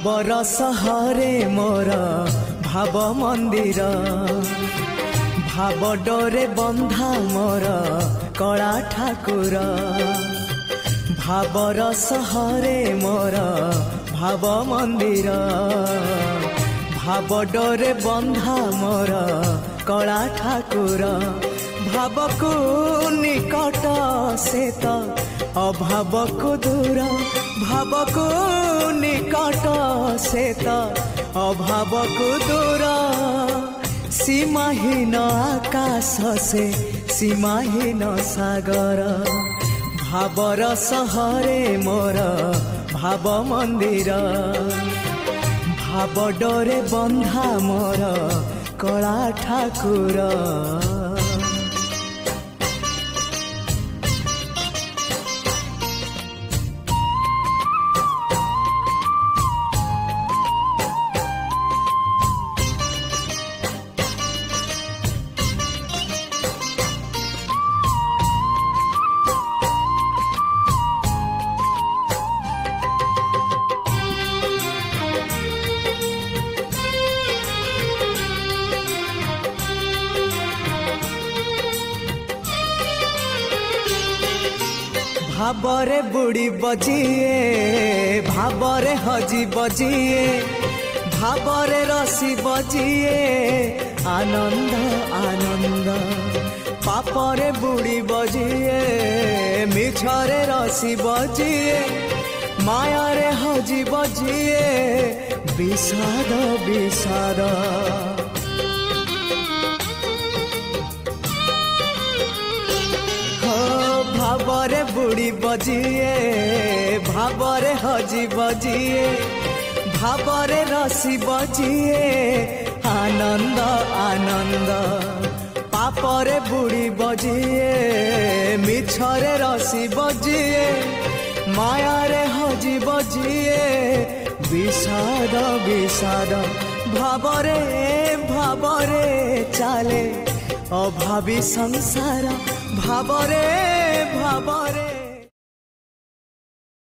भावर सहरे मोर भाव मंदिर भाव डोरे बंधा मोर कला ठाकुर भावर सहरे मोर भाव मंदिर भाव डोरे बंधा मोर कला ठाकुर भाव को निकट से तो अभाव को दूर भाव को निकट से तो अभाव को दूर सीमाहीन आकाश से सीमाहीन सागर भावर सहरे मोर भाव मंदिर भाव डोरे बंधा मोर कला ठाकुर। भावरे बुड़ी बजिए भावरे हजी बजिए भावरे रसी बजिए आनंद आनंद पापरे बुड़ी बजिए मिछरे रसी बजिए मायारे हजी बजिए विषाद विषाद भावरे बुड़ी बजिए भावरे हजी बजिए भावरे रसी बजिए आनंद आनंद पापरे बुड़ी बजिए मिछरे रसी बजिए मायारे हजी बजिए विषाद विषाद भावरे भावरे चाले अभावी संसार भावरे भावरे।